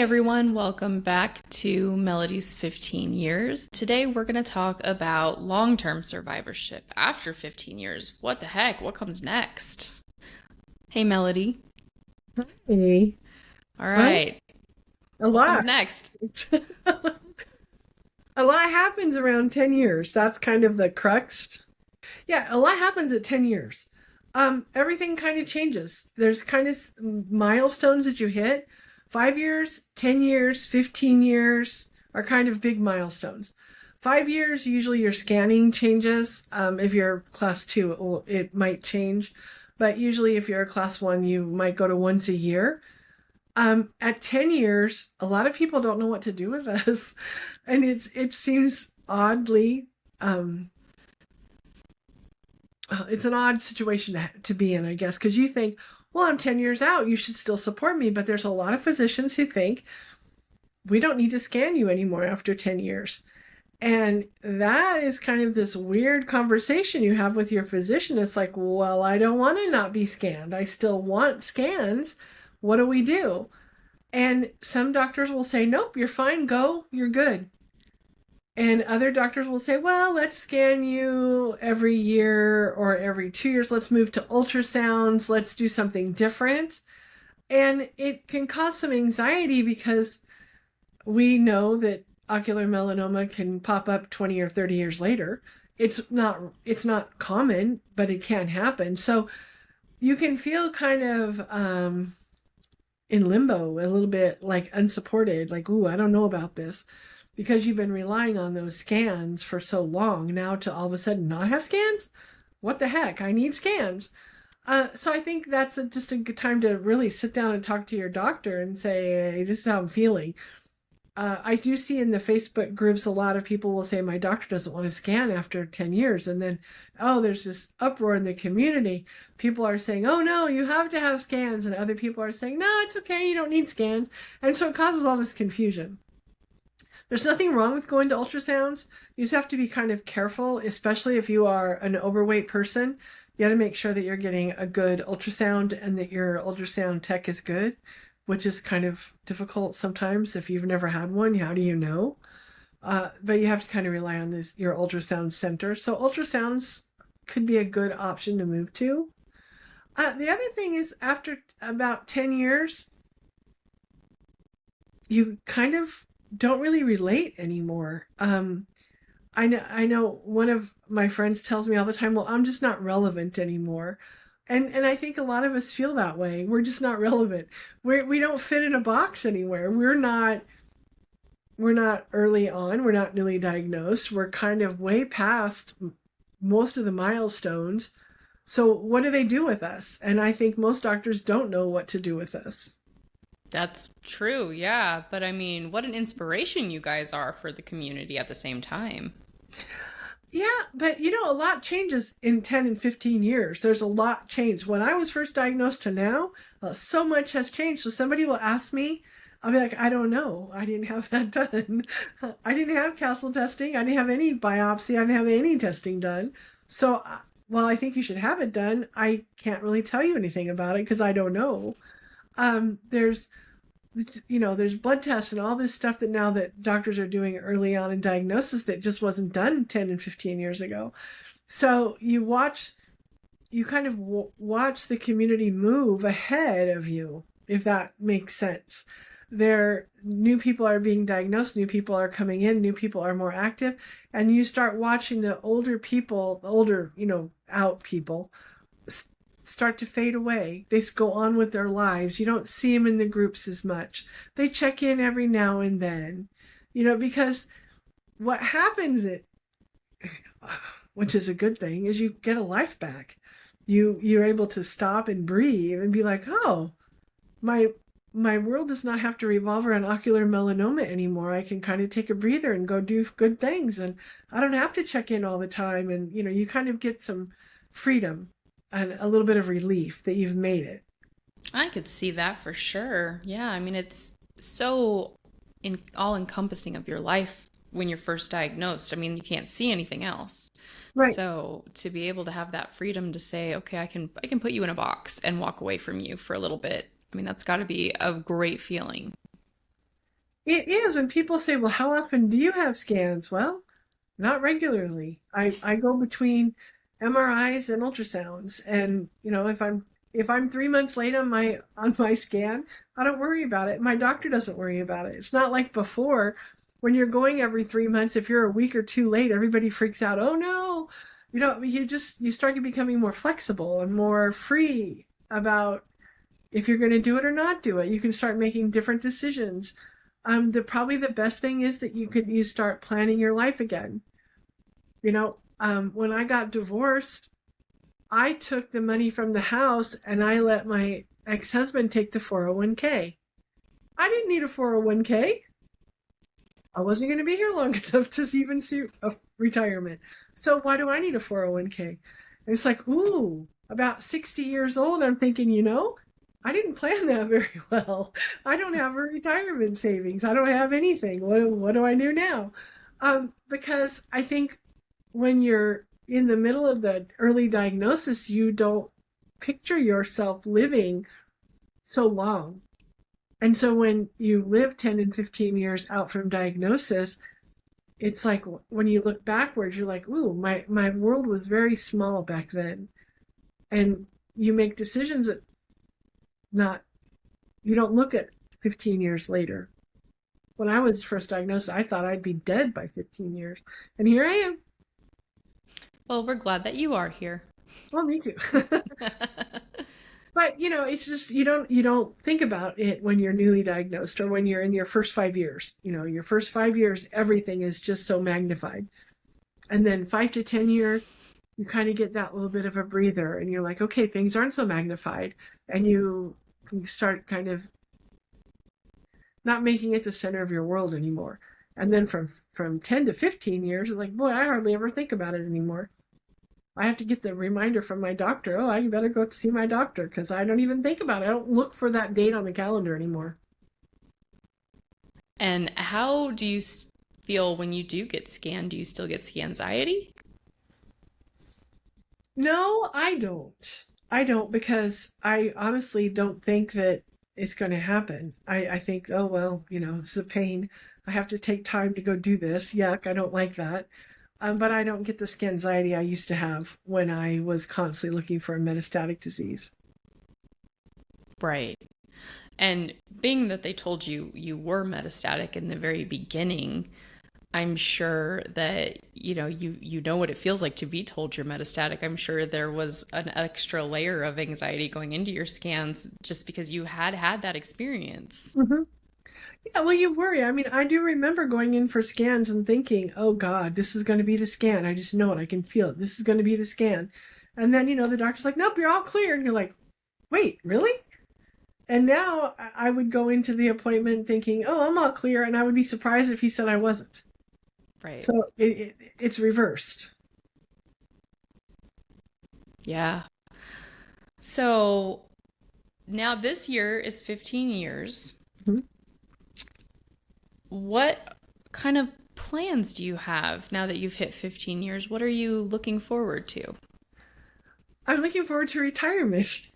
everyone, welcome back to Melody's 15 years. Today we're going to talk about long-term survivorship after 15 years. What the heck? What comes next? Hey, Melody. Hey. All Well, right. a What comes lot. next? A lot happens around 10 years. That's kind of the crux. Yeah, a lot happens at 10 years. Everything kind of changes. There's kind of milestones that you hit. 5 years, 10 years, 15 years are kind of big milestones. 5 years, usually your scanning changes. If you're class two, it might change. But usually, if you're a class one, you might go to once a year. At 10 years, a lot of people don't know what to do with us. And it seems oddly, um, it's an odd situation to be in, I guess, because you think, well, I'm 10 years out, you should still support me. But there's a lot of physicians who think we don't need to scan you anymore after 10 years. And that is kind of this weird conversation you have with your physician. It's like, well, I don't want to not be scanned. I still want scans. What do we do? And some doctors will say, nope, you're fine, go, you're good. And other doctors will say, well, let's scan you every year or every 2 years. Let's move to ultrasounds. Let's do something different. And it can cause some anxiety because we know that ocular melanoma can pop up 20 or 30 years later. It's not common, but it can happen. So you can feel kind of in limbo, a little bit like unsupported, like, ooh, I don't know about this, because you've been relying on those scans for so long. Now to all of a sudden not have scans? What the heck? I need scans. So I think that's just a good time to really sit down and talk to your doctor and say, hey, this is how I'm feeling. I do see in the Facebook groups a lot of people will say, my doctor doesn't want to scan after 10 years. And then, oh, there's this uproar in the community. People are saying, oh, no, you have to have scans. And other people are saying, no, it's okay, you don't need scans. And so it causes all this confusion. There's nothing wrong with going to ultrasounds. You just have to be kind of careful, especially if you are an overweight person. You got to make sure that you're getting a good ultrasound and that your ultrasound tech is good, which is kind of difficult sometimes if you've never had one. How do you know? But you have to kind of rely on your ultrasound center. So ultrasounds could be a good option to move to. The other thing is, after about 10 years, you kind of don't really relate anymore. I know one of my friends tells me all the time, well, I'm just not relevant anymore. And I think a lot of us feel that way. We're just not relevant. We don't fit in a box anywhere. We're not early on. We're not newly diagnosed. We're kind of way past most of the milestones. So what do they do with us? And I think most doctors don't know what to do with us. That's true, yeah. But I mean, what an inspiration you guys are for the community at the same time. Yeah, but a lot changes in 10 and 15 years. There's a lot changed. When I was first diagnosed to now, so much has changed. So somebody will ask me, I'll be like, I don't know. I didn't have that done. I didn't have castle testing. I didn't have any biopsy. I didn't have any testing done. So, while I think you should have it done, I can't really tell you anything about it because I don't know. There's there's blood tests and all this stuff that now that doctors are doing early on in diagnosis that just wasn't done 10 and 15 years ago. So you kind of watch the community move ahead of you, if that makes sense. New people are being diagnosed, new people are coming in, new people are more active, and you start watching the older people, the older, out people start to fade away. They go on with their lives. You don't see them in the groups as much. They check in every now and then, because what happens, which is a good thing, is you get a life back. You're able to stop and breathe and be like, oh, my my world does not have to revolve around ocular melanoma anymore. I can kind of take a breather and go do good things, and I don't have to check in all the time. And you kind of get some freedom and a little bit of relief that you've made it. I could see that for sure. Yeah, I mean, it's so all encompassing of your life when you're first diagnosed. I mean, you can't see anything else. Right. So to be able to have that freedom to say, okay, I can put you in a box and walk away from you for a little bit. I mean, that's got to be a great feeling. It is. And people say, well, how often do you have scans? Well, not regularly. I go between MRIs and ultrasounds. And, if I'm 3 months late on my scan, I don't worry about it. My doctor doesn't worry about it. It's not like before when you're going every 3 months, if you're a week or two late, everybody freaks out. Oh no. You start becoming more flexible and more free about if you're going to do it or not do it. You can start making different decisions. Probably the best thing is that you start planning your life again. When I got divorced, I took the money from the house and I let my ex-husband take the 401k. I didn't need a 401k. I wasn't going to be here long enough to even see a retirement. So why do I need a 401k? And it's like, ooh, about 60 years old, I'm thinking, I didn't plan that very well. I don't have a retirement savings. I don't have anything. What do I do now? Because I think when you're in the middle of the early diagnosis, you don't picture yourself living so long. And so when you live 10 and 15 years out from diagnosis, it's like when you look backwards, you're like, ooh, my world was very small back then. And you make decisions that you don't look at 15 years later. When I was first diagnosed, I thought I'd be dead by 15 years. And here I am. Well, we're glad that you are here. Well, me too. But it's just you don't think about it when you're newly diagnosed or when you're in your first 5 years. Your first 5 years, everything is just so magnified. And then 5 to 10 years, you kind of get that little bit of a breather and you're like, okay, things aren't so magnified. And you start kind of not making it the center of your world anymore. And then from 10 to 15 years, it's like, boy, I hardly ever think about it anymore. I have to get the reminder from my doctor. Oh, I better go see my doctor because I don't even think about it. I don't look for that date on the calendar anymore. And how do you feel when you do get scanned? Do you still get anxiety? No, I don't. I don't because I honestly don't think that it's going to happen. I think, oh, well, it's a pain. I have to take time to go do this. Yuck, I don't like that. But I don't get the skin anxiety I used to have when I was constantly looking for a metastatic disease. Right. And being that they told you you were metastatic in the very beginning, I'm sure that you know what it feels like to be told you're metastatic. I'm sure there was an extra layer of anxiety going into your scans just because you had that experience. Mm-hmm. Yeah, well, you worry. I mean, I do remember going in for scans and thinking, oh God, this is going to be the scan. I just know it. I can feel it. This is going to be the scan. And then, the doctor's like, nope, you're all clear. And you're like, wait, really? And now I would go into the appointment thinking, oh, I'm all clear. And I would be surprised if he said I wasn't. Right. So it's reversed. Yeah. So now this year is 15 years. Mm-hmm. What kind of plans do you have now that you've hit 15 years? What are you looking forward to? I'm looking forward to retirement.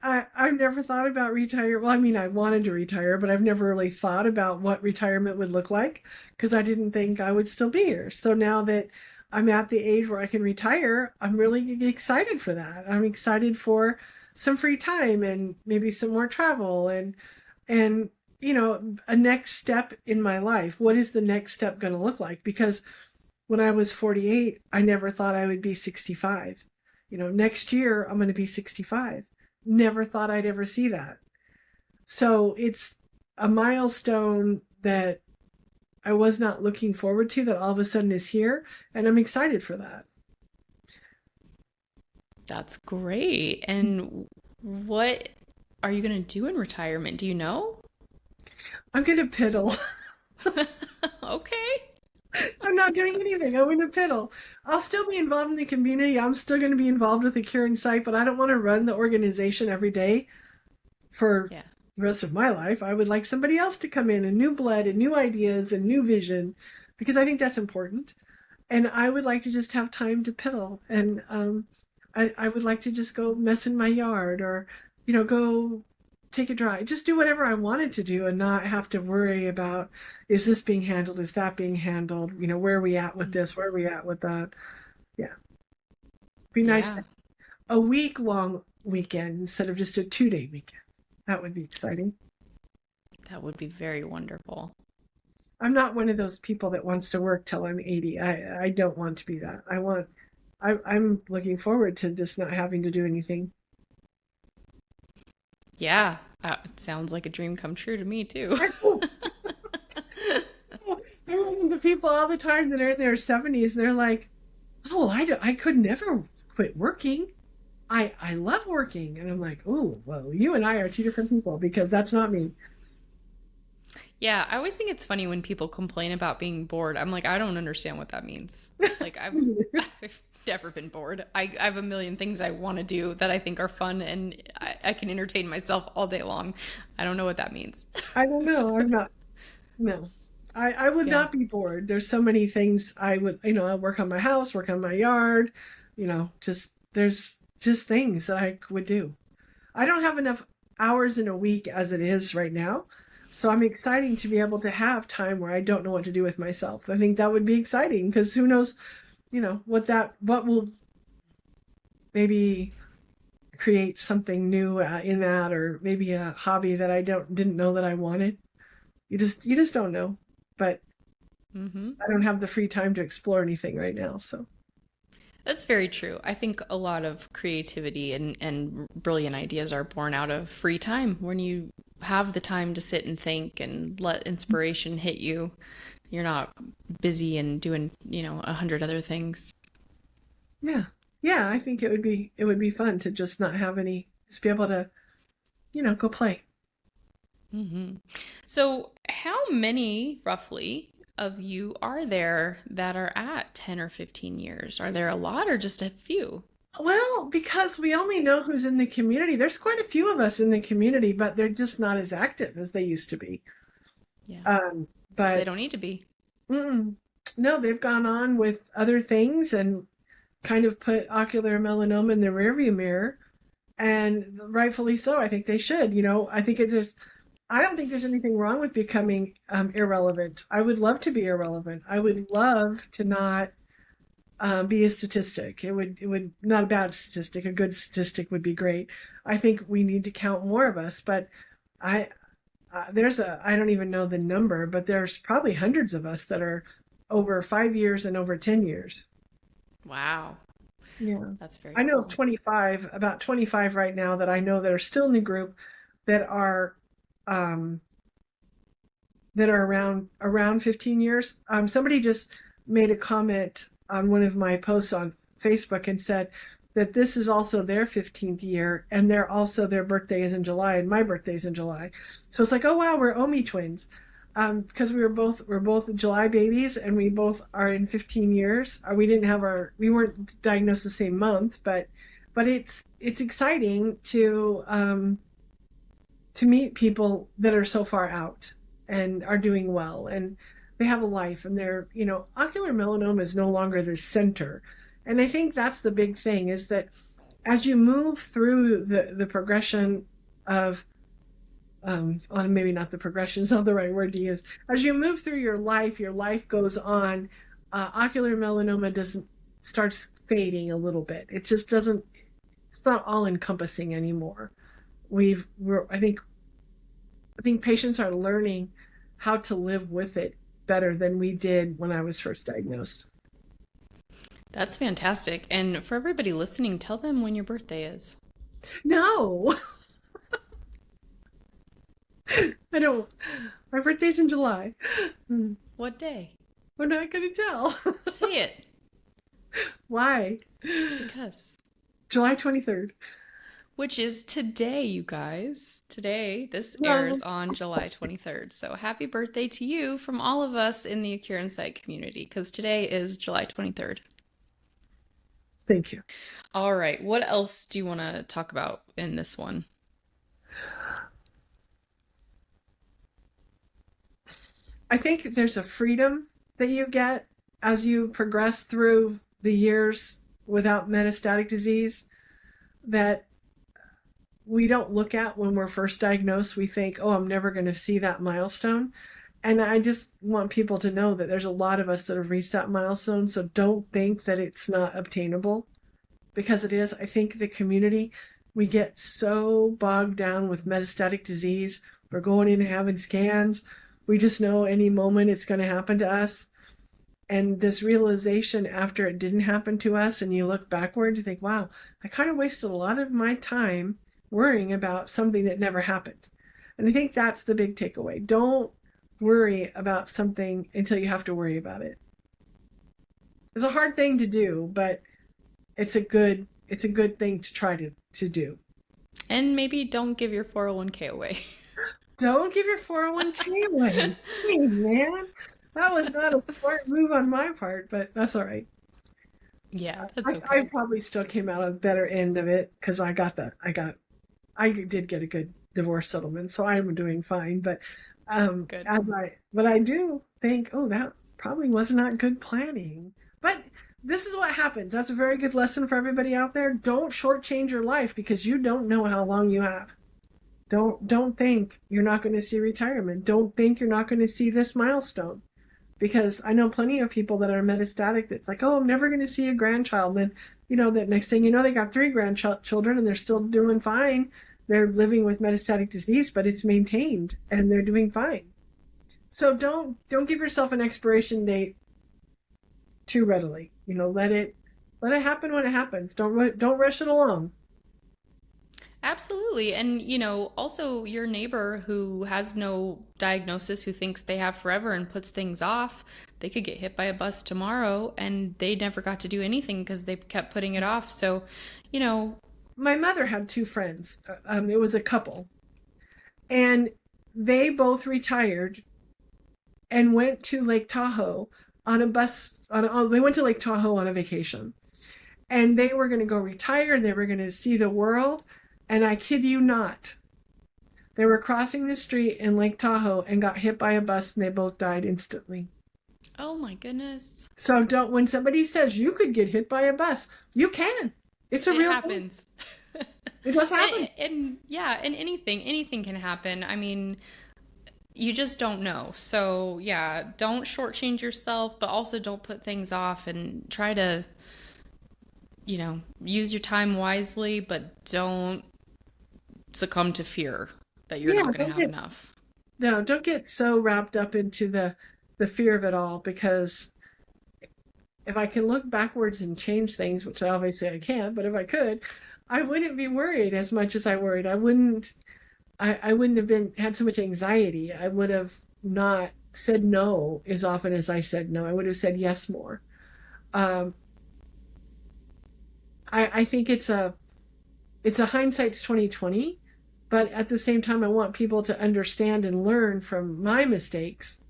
I've never thought about retire. Well, I mean, I wanted to retire, but I've never really thought about what retirement would look like because I didn't think I would still be here. So now that I'm at the age where I can retire, I'm really excited for that. I'm excited for some free time and maybe some more travel and a next step in my life. What is the next step going to look like? Because when I was 48, I never thought I would be 65. Next year I'm going to be 65. Never thought I'd ever see that. So it's a milestone that I was not looking forward to that all of a sudden is here, and I'm excited for that. That's great. And what are you going to do in retirement? Do you know? I'm going to piddle. Okay. I'm not doing anything. I'm going to piddle. I'll still be involved in the community. I'm still going to be involved with the curing site, but I don't want to run the organization every day for the rest of my life. I would like somebody else to come in, and new blood and new ideas and new vision, because I think that's important. And I would like to just have time to piddle. And I would like to just go mess in my yard or, go take it dry. Just do whatever I wanted to do and not have to worry about, is this being handled? Is that being handled? Where are we at with this? Where are we at with that? Yeah. Be nice. Yeah, A week-long weekend instead of just a 2-day weekend. That would be exciting. that would be very wonderful. I'm not one of those people that wants to work till I'm 80. I don't want to be that. I'm looking forward to just not having to do anything. Yeah, it sounds like a dream come true to me too. I run into people all the time that are in their 70s. They're like, "Oh, I could never quit working. I love working." And I'm like, "Oh, well, you and I are two different people because that's not me." Yeah, I always think it's funny when people complain about being bored. I'm like, I don't understand what that means. Like, I've, I've never been bored. I have a million things I want to do that I think are fun, and I can entertain myself all day long. I don't know what that means. I don't know. I'm not. No, I would Yeah. not be bored. There's so many things I would, I work on my house, work on my yard, just there's just things that I would do. I don't have enough hours in a week as it is right now. So I'm exciting to be able to have time where I don't know what to do with myself. I think that would be exciting because who knows, what will maybe create something new in that, or maybe a hobby that I didn't know that I wanted. You just don't know. But Hmm. I don't have the free time to explore anything right now. So That's very true. I think a lot of creativity and brilliant ideas are born out of free time. When you have the time to sit and think and let inspiration hit you, you're not busy and doing, 100 other things. yeah, yeah, I think it would be fun to just not have any, just be able to go play. Hmm. So, how many roughly of you are there that are at 10 or 15 years? Are there a lot or just a few? Well, because we only know who's in the community. There's quite a few of us in the community, but they're just not as active as they used to be. Yeah, Um, because they but don't need to be. mm, no, they've gone on with other things and kind of put ocular melanoma in the rearview mirror, and rightfully so. I think they should. I think it's just. I don't think there's anything wrong with becoming irrelevant. I would love to be irrelevant. I would love to not be a statistic. It would not a bad statistic. A good statistic would be great. I think we need to count more of us, but I I don't even know the number, but there's probably hundreds of us that are over 5 years and over 10 years. Wow, Yeah, that's very I know of cool. 25, about 25 right now that I know that are still in the group that are um, around 15 years. Somebody just made a comment on one of my posts on Facebook and said that this is also their 15th year, and their birthday is in July, and my birthday is in July. So it's like, oh wow, we're Omi twins. Because we're both July babies, and we both are in 15 years. We weren't diagnosed the same month, but it's exciting to meet people that are so far out and are doing well, and they have a life, and ocular melanoma is no longer the center. And I think that's the big thing, is that as you move through the progression of well, maybe not the progression is not the right word to use. As you move through your life goes on. Ocular melanoma doesn't starts fading a little bit. It just doesn't. It's not all encompassing anymore. I think patients are learning how to live with it better than we did when I was first diagnosed. That's fantastic. And for everybody listening, tell them when your birthday is. No, I don't. My birthday's in July. Hmm. What day? We're not going to tell. Say it. Why? Because. July 23rd. Which is today, you guys. Today, this Well, airs on July 23rd. So happy birthday to you from all of us in the Acure Insight community, because today is July 23rd. thank you. All right. What else do you want to talk about in this one? I think there's a freedom that you get as you progress through the years without metastatic disease, that we don't look at when we're first diagnosed. We think, oh, I'm never going to see that milestone. And I just want people to know that there's a lot of us that have reached that milestone. So don't think that it's not obtainable, because it is. I think the community, we get so bogged down with metastatic disease. We're going in and having scans. We just know any moment it's going to happen to us. And this realization after it didn't happen to us, and you look backward, you think, wow, I kind of wasted a lot of my time worrying about something that never happened. And I think that's the big takeaway. Don't worry about something until you have to worry about it. It's a hard thing to do, but it's a good thing to try to do. And maybe don't give your 401k away. Don't give your 401k away. Hey, man. That was not a smart move on my part, but that's all right. Yeah, that's I okay. probably still came out a better end of it because I did get a good divorce settlement, so I'm doing fine. But Good. but I do think, oh, that probably was not good planning. But this is what happens. That's a very good lesson for everybody out there. Don't shortchange your life because you don't know how long you have. Don't think you're not going to see retirement. Don't think you're not going to see this milestone, because I know plenty of people that are metastatic that's like, oh, I'm never going to see a grandchild. Then, that next thing you know, they got three grandchildren and they're still doing fine. They're living with metastatic disease, but it's maintained and they're doing fine. So don't give yourself an expiration date too readily. Let it happen when it happens. Don't rush it along. Absolutely. And, also your neighbor who has no diagnosis, who thinks they have forever and puts things off, they could get hit by a bus tomorrow and they never got to do anything because they kept putting it off. So, you know, My mother had two friends. It was a couple, and they both retired and went to Lake Tahoe on a bus. They went to Lake Tahoe on a vacation, and they were going to go retire. And they were going to see the world. And I kid you not, they were crossing the street in Lake Tahoe and got hit by a bus, and they both died instantly. oh my goodness, So don't. When somebody says you could get hit by a bus, you can. It's a it real thing. happens. It does happen. And yeah, and anything can happen. I mean, you just don't know. So yeah, don't shortchange yourself, but also don't put things off and try to, use your time wisely, but don't succumb to fear that you're Yeah, not going to have enough. don't get so wrapped up into the fear of it all, because if I can look backwards and change things, which obviously I can't, but if I could, I wouldn't be worried as much as I worried. I wouldn't have been had so much anxiety. I would have not said no as often as I said no. I would have said yes more. Um, I think it's a hindsight's 2020, but at the same time, I want people to understand and learn from my mistakes.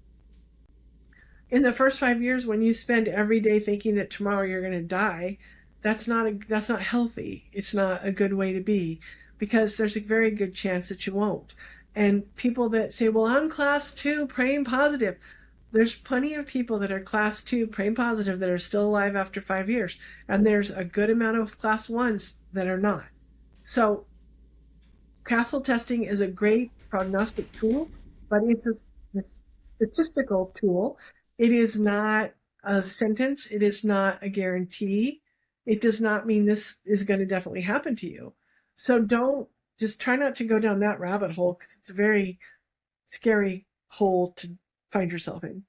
In the first 5 years, when you spend every day thinking that tomorrow you're going to die, that's not healthy. It's not a good way to be, because there's a very good chance that you won't. And people that say, well, I'm class 2 praying positive, there's plenty of people that are class 2 praying positive that are still alive after 5 years, and there's a good amount of class 1s that are not. So castle testing is a great prognostic tool, but a statistical tool. It is not a sentence. It is not a guarantee. It does not mean this is going to definitely happen to you. So don't just try not to go down that rabbit hole, because it's a very scary hole to find yourself in.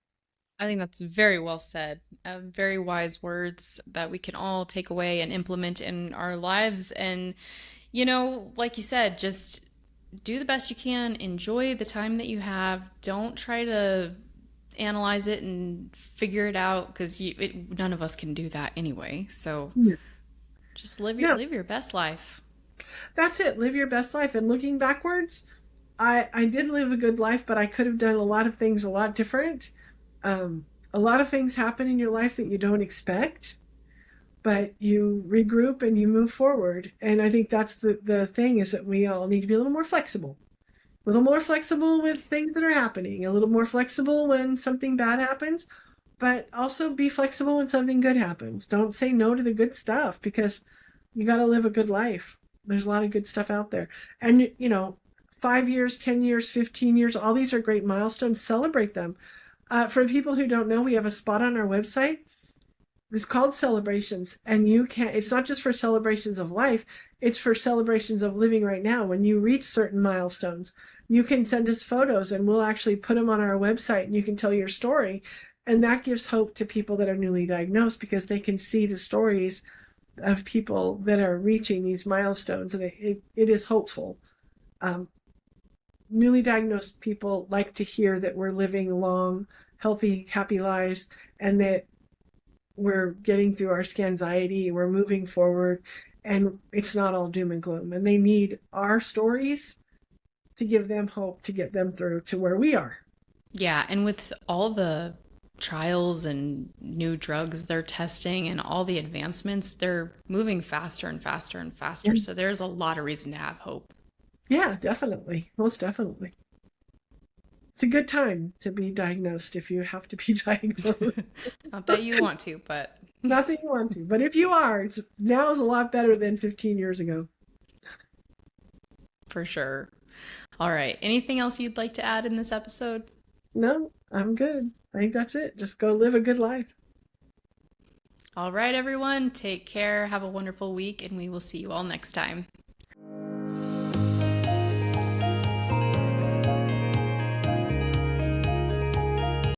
I think that's very well said. Very wise words that we can all take away and implement in our lives. And, like you said, just do the best you can. Enjoy the time that you have. Don't try to analyze it and figure it out because none of us can do that anyway. So Yeah. just live your No, live your best life. that's it. Live your best life. And looking backwards, I did live a good life, but I could have done a lot of things a lot different. A lot of things happen in your life that you don't expect, but you regroup and you move forward. And I think that's the thing, is that we all need to be a little more flexible. A little more flexible with things that are happening, a little more flexible when something bad happens, but also be flexible when something good happens. Don't say no to the good stuff, because you got to live a good life. There's a lot of good stuff out there. And, 5 years, 10 years, 15 years, all these are great milestones. Celebrate them. For people who don't know, we have a spot on our website. It's called Celebrations. And it's not just for celebrations of life, it's for celebrations of living right now. When you reach certain milestones, you can send us photos and we'll actually put them on our website and you can tell your story. And that gives hope to people that are newly diagnosed because they can see the stories of people that are reaching these milestones. And it is hopeful. Newly diagnosed people like to hear that we're living long, healthy, happy lives and that we're getting through our anxiety, we're moving forward, and it's not all doom and gloom. And they need our stories to give them hope to get them through to where we are. Yeah, and with all the trials and new drugs they're testing and all the advancements, they're moving faster and faster and faster. So there's a lot of reason to have hope. Yeah, definitely. Most definitely. It's a good time to be diagnosed if you have to be diagnosed. Not that you want to, but... Not that you want to. But if you are, now is a lot better than 15 years ago. For sure. All right. Anything else you'd like to add in this episode? No, I'm good. I think that's it. Just go live a good life. All right, everyone. Take care. Have a wonderful week, and we will see you all next time.